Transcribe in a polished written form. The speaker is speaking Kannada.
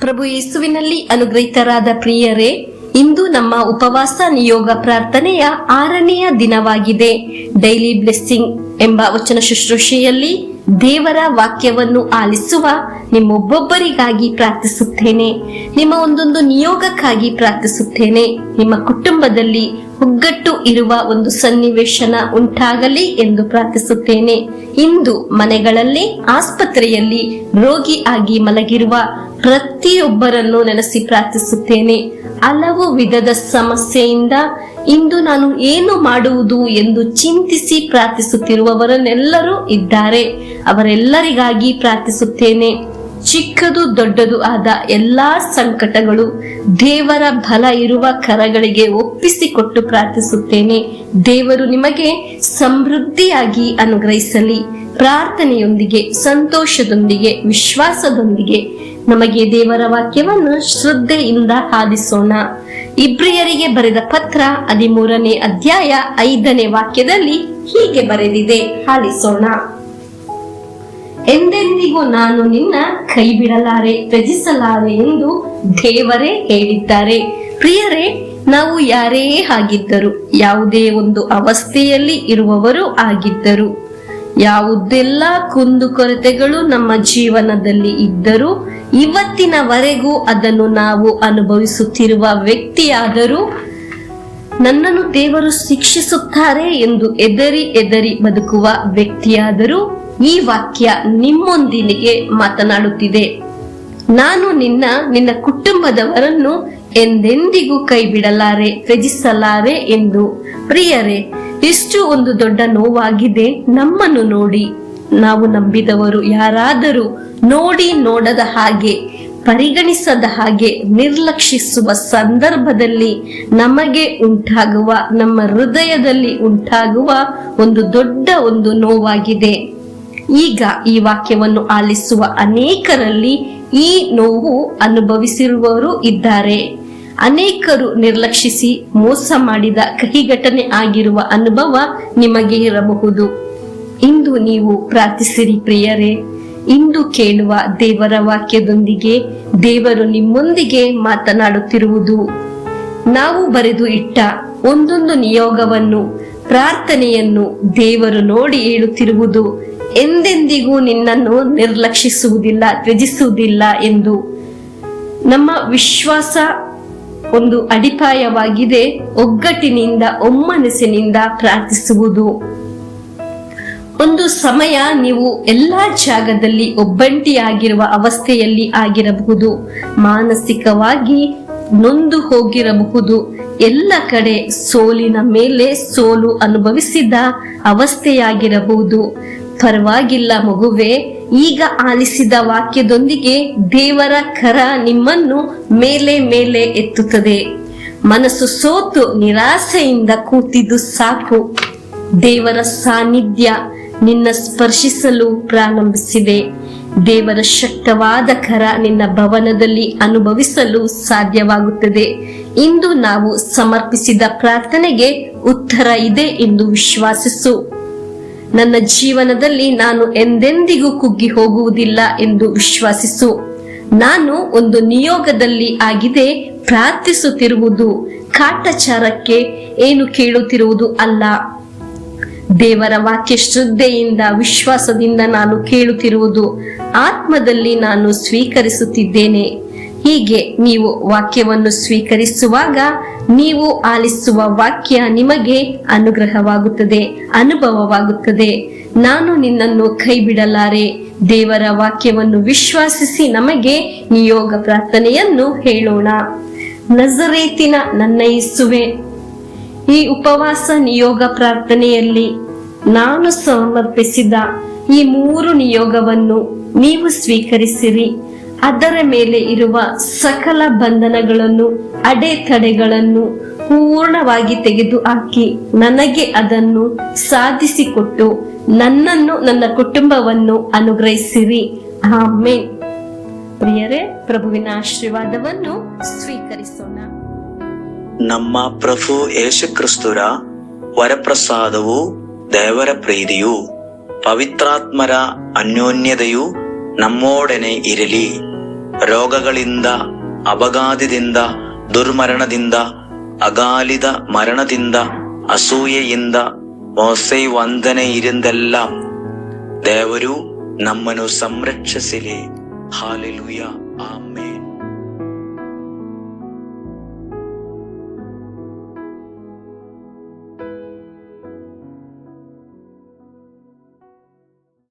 ಪ್ರಭು ಯೇಸುವಿನಲ್ಲಿ ಅನುಗ್ರಹಿತರಾದ ಪ್ರಿಯರೇ, ಇಂದು ನಮ್ಮ ಉಪವಾಸ ನಿಯೋಗ ಪ್ರಾರ್ಥನೆಯ 6ನೆಯ ದಿನವಾಗಿದೆ. ಡೈಲಿ ಬ್ಲೆಸ್ಸಿಂಗ್ ಎಂಬ ವಚನ ಶುಶ್ರೂಷೆಯಲ್ಲಿ ದೇವರ ವಾಕ್ಯವನ್ನು ಆಲಿಸುವ ನಿಮ್ಮೊಬ್ಬೊಬ್ಬರಿಗಾಗಿ ಪ್ರಾರ್ಥಿಸುತ್ತೇನೆ. ನಿಮ್ಮ ಒಂದೊಂದು ನಿಯೋಗಕ್ಕಾಗಿ ಪ್ರಾರ್ಥಿಸುತ್ತೇನೆ. ನಿಮ್ಮ ಕುಟುಂಬದಲ್ಲಿ ಒಗ್ಗಟ್ಟು ಇರುವ ಒಂದು ಸನ್ನಿವೇಶನ ಉಂಟಾಗಲಿ ಎಂದು ಪ್ರಾರ್ಥಿಸುತ್ತೇನೆ. ಇಂದು ಮನೆಗಳಲ್ಲಿ, ಆಸ್ಪತ್ರೆಯಲ್ಲಿ ರೋಗಿ ಆಗಿ ಮಲಗಿರುವ ಪ್ರತಿಯೊಬ್ಬರನ್ನು ನೆನೆಸಿ ಪ್ರಾರ್ಥಿಸುತ್ತೇನೆ. ಹಲವು ವಿಧದ ಸಮಸ್ಯೆಯಿಂದ ಇಂದು ನಾನು ಏನು ಮಾಡುವುದು ಎಂದು ಚಿಂತಿಸಿ ಪ್ರಾರ್ಥಿಸುತ್ತಿರುವವರನ್ನೆಲ್ಲರೂ ಇದ್ದಾರೆ. ಅವರೆಲ್ಲರಿಗಾಗಿ ಪ್ರಾರ್ಥಿಸುತ್ತೇನೆ. ಚಿಕ್ಕದು ದೊಡ್ಡದು ಆದ ಎಲ್ಲಾ ಸಂಕಟಗಳು ದೇವರ ಬಲ ಇರುವ ಕರಗಳಿಗೆ ಒಪ್ಪಿಸಿಕೊಟ್ಟು ಪ್ರಾರ್ಥಿಸುತ್ತೇನೆ. ದೇವರು ನಿಮಗೆ ಸಮೃದ್ಧಿಯಾಗಿ ಅನುಗ್ರಹಿಸಲಿ. ಪ್ರಾರ್ಥನೆಯೊಂದಿಗೆ, ಸಂತೋಷದೊಂದಿಗೆ, ವಿಶ್ವಾಸದೊಂದಿಗೆ ನಮಗೆ ದೇವರ ವಾಕ್ಯವನ್ನು ಶ್ರದ್ಧೆಯಿಂದ ಆಲಿಸೋಣ. ಇಬ್ರಿಯರಿಗೆ ಬರೆದ ಪತ್ರ 13ನೇ ಅಧ್ಯಾಯ 5ನೇ ವಾಕ್ಯದಲ್ಲಿ ಹೀಗೆ ಬರೆದಿದೆ, ಆಲಿಸೋಣ. ಎಂದೆಂದಿಗೂ ನಾನು ನಿನ್ನ ಕೈ ಬಿಡಲಾರೆ, ತ್ಯಜಿಸಲಾರೆ ಎಂದು ದೇವರೇ ಹೇಳಿದ್ದಾರೆ. ಪ್ರಿಯರೇ, ನಾವು ಯಾರೇ ಆಗಿದ್ದರು, ಯಾವುದೇ ಒಂದು ಅವಸ್ಥೆಯಲ್ಲಿ ಇರುವವರು ಆಗಿದ್ದರು, ಯಾವುದೆಲ್ಲ ಕುಂದುಕೊರತೆಗಳು ನಮ್ಮ ಜೀವನದಲ್ಲಿ ಇದ್ದರೂ, ಇವತ್ತಿನವರೆಗೂ ಅದನ್ನು ನಾವು ಅನುಭವಿಸುತ್ತಿರುವ ವ್ಯಕ್ತಿಯಾದರೂ, ನನ್ನನ್ನು ದೇವರು ಶಿಕ್ಷಿಸುತ್ತಾರೆ ಎಂದು ಎದರಿ ಬದುಕುವ ವ್ಯಕ್ತಿಯಾದರೂ, ಈ ವಾಕ್ಯ ನಿಮ್ಮೊಂದಿಗೆ ಮಾತನಾಡುತ್ತಿದೆ. ನಾನು ನಿನ್ನ ಕುಟುಂಬದವರನ್ನು ಎಂದೆಂದಿಗೂ ಕೈ ಬಿಡಲಾರೆ, ತ್ಯಜಿಸಲಾರೆ ಎಂದು. ಪ್ರಿಯರೇ, ಇಷ್ಟು ಒಂದು ದೊಡ್ಡ ನೋವಾಗಿದೆ. ನಮ್ಮನ್ನು ನೋಡಿ, ನಾವು ನಂಬಿದವರು ಯಾರಾದರೂ ನೋಡಿ ನೋಡದ ಹಾಗೆ, ಪರಿಗಣಿಸದ ಹಾಗೆ ನಿರ್ಲಕ್ಷಿಸುವ ಸಂದರ್ಭದಲ್ಲಿ ನಮಗೆ ಉಂಟಾಗುವ, ನಮ್ಮ ಹೃದಯದಲ್ಲಿ ಉಂಟಾಗುವ ಒಂದು ದೊಡ್ಡ ಒಂದು ನೋವಾಗಿದೆ. ಈಗ ಈ ವಾಕ್ಯವನ್ನು ಆಲಿಸುವ ಅನೇಕರಲ್ಲಿ ಈ ನೋವು ಅನುಭವಿಸಿರುವವರು ಇದ್ದಾರೆ. ಅನೇಕರು ನಿರ್ಲಕ್ಷಿಸಿ ಮೋಸ ಮಾಡಿದ ಕಹಿ ಘಟನೆ ಆಗಿರುವ ಅನುಭವ ನಿಮಗೆ ಇರಬಹುದು. ಇಂದು ನೀವು ಪ್ರಾರ್ಥಿಸಿರಿ ಪ್ರಿಯರೇ. ಇಂದು ಕೇಳುವ ದೇವರ ವಾಕ್ಯದೊಂದಿಗೆ ದೇವರು ನಿಮ್ಮೊಂದಿಗೆ ಮಾತನಾಡುತ್ತಿರುವುದು, ನಾವು ಬರೆದು ಇಟ್ಟ ಒಂದೊಂದು ನಿಯೋಗವನ್ನು, ಪ್ರಾರ್ಥನೆಯನ್ನು ದೇವರು ನೋಡಿ ಹೇಳುತ್ತಿರುವುದು, ಎಂದೆಂದಿಗೂ ನಿನ್ನನ್ನು ನಿರ್ಲಕ್ಷಿಸುವುದಿಲ್ಲ, ತ್ಯಜಿಸುವುದಿಲ್ಲ ಎಂದು. ನಮ್ಮ ವಿಶ್ವಾಸ ಒಂದು ಅಡಿಪಾಯವಾಗಿದೆ. ಒಗ್ಗಟ್ಟಿನಿಂದ, ಒಮ್ಮನಸ್ಸಿನಿಂದ ಪ್ರಾರ್ಥಿಸುವುದು. ಒಂದು ಸಮಯ ನೀವು ಎಲ್ಲಾ ಜಾಗದಲ್ಲಿ ಒಬ್ಬಂಟಿಯಾಗಿರುವ ಅವಸ್ಥೆಯಲ್ಲಿ ಆಗಿರಬಹುದು, ಮಾನಸಿಕವಾಗಿ ನೊಂದು ಹೋಗಿರಬಹುದು, ಎಲ್ಲ ಕಡೆ ಸೋಲಿನ ಮೇಲೆ ಸೋಲು ಅನುಭವಿಸಿದ ಅವಸ್ಥೆಯಾಗಿರಬಹುದು. ಪರವಾಗಿಲ್ಲ ಮಗುವೆ, ಈಗ ಆಲಿಸಿದ ವಾಕ್ಯದೊಂದಿಗೆ ದೇವರ ಕರ ನಿಮ್ಮನ್ನು ಮೇಲೆ ಮೇಲೆ ಎತ್ತುತ್ತದೆ. ಮನಸ್ಸು ಸೋತು ನಿರಾಸೆಯಿಂದ ಕೂತಿದ್ದು ಸಾಕು. ದೇವರ ಸಾನ್ನಿಧ್ಯ ನಿನ್ನ ಸ್ಪರ್ಶಿಸಲು ಪ್ರಾರಂಭಿಸಿದೆ. ದೇವರ ಶಕ್ತವಾದ ಕರ ನಿನ್ನ ಭವನದಲ್ಲಿ ಅನುಭವಿಸಲು ಸಾಧ್ಯವಾಗುತ್ತದೆ. ಇಂದು ನಾವು ಸಮರ್ಪಿಸಿದ ಪ್ರಾರ್ಥನೆಗೆ ಉತ್ತರ ಇದೆ ಎಂದು ವಿಶ್ವಾಸಿಸು. ನನ್ನ ಜೀವನದಲ್ಲಿ ನಾನು ಎಂದೆಂದಿಗೂ ಕುಗ್ಗಿ ಹೋಗುವುದಿಲ್ಲ ಎಂದು ವಿಶ್ವಾಸಿಸು. ನಾನು ಒಂದು ನಿಯೋಗದಲ್ಲಿ ಆಗಿದೆ ಪ್ರಾರ್ಥಿಸುತ್ತಿರುವುದು ಕಾಟಾಚಾರಕ್ಕೆ ಏನು ಕೇಳುತ್ತಿರುವುದು ಅಲ್ಲ. ದೇವರ ವಾಕ್ಯ ಶ್ರದ್ಧೆಯಿಂದ, ವಿಶ್ವಾಸದಿಂದ ನಾನು ಕೇಳುತ್ತಿರುವುದು, ಆತ್ಮದಲ್ಲಿ ನಾನು ಸ್ವೀಕರಿಸುತ್ತಿದ್ದೇನೆ. ಹೀಗೆ ನೀವು ವಾಕ್ಯವನ್ನು ಸ್ವೀಕರಿಸುವಾಗ ನೀವು ಆಲಿಸುವ ವಾಕ್ಯ ನಿಮಗೆ ಅನುಗ್ರಹವಾಗುತ್ತದೆ, ಅನುಭವವಾಗುತ್ತದೆ. ನಾನು ನಿನ್ನನ್ನು ಕೈ ಬಿಡಲಾರೆ. ದೇವರ ವಾಕ್ಯವನ್ನು ವಿಶ್ವಾಸಿಸಿ ನಮಗೆ ನಿಯೋಗ ಪ್ರಾರ್ಥನೆಯನ್ನು ಹೇಳೋಣ. ನಜರೇತಿನ ನನ್ನ ಯೇಸುವೆ, ಈ ಉಪವಾಸ ನಿಯೋಗ ಪ್ರಾರ್ಥನೆಯಲ್ಲಿ ನಾನು ಸಮರ್ಪಿಸಿದ ಈ 3 ನಿಯೋಗವನ್ನು ನೀವು ಸ್ವೀಕರಿಸಿರಿ. ಅದರ ಮೇಲೆ ಇರುವ ಸಕಲ ಬಂಧನಗಳನ್ನು, ಅಡೆತಡೆಗಳನ್ನು ಪೂರ್ಣವಾಗಿ ತೆಗೆದು ಹಾಕಿ ನನಗೆ ಅದನ್ನು ಸಾಧಿಸಿಕೊಟ್ಟು ನನ್ನನ್ನು, ನನ್ನ ಕುಟುಂಬವನ್ನು ಅನುಗ್ರಹಿಸಿರಿ. ಆಮೆನ್. ಪ್ರಿಯರೇ, ಪ್ರಭುವಿನ ಆಶೀರ್ವಾದವನ್ನು ಸ್ವೀಕರಿಸೋಣ. ನಮ್ಮ ಪ್ರಭು ಯೇಸು ಕ್ರಿಸ್ತರ ವರಪ್ರಸಾದವು, ದೇವರ ಪ್ರೀತಿಯು, ಪವಿತ್ರಾತ್ಮರ ಅನ್ಯೋನ್ಯತೆಯು ನಮ್ಮೊಡನೆ ಇರಲಿ. ರೋಗಗಳಿಂದ, ಅಪಘಾತದಿಂದ, ದುರ್ಮರಣದಿಂದ, ಅಕಾಲಿಕ ಮರಣದಿಂದ, ಅಸೂಯೆಯಿಂದ, ಮೋಸೆ ವಂದನೆಯಿಂದೆಲ್ಲ ದೇವರು ನಮ್ಮನ್ನು ಸಂರಕ್ಷಿಸಲಿ. Hallelujah, amen.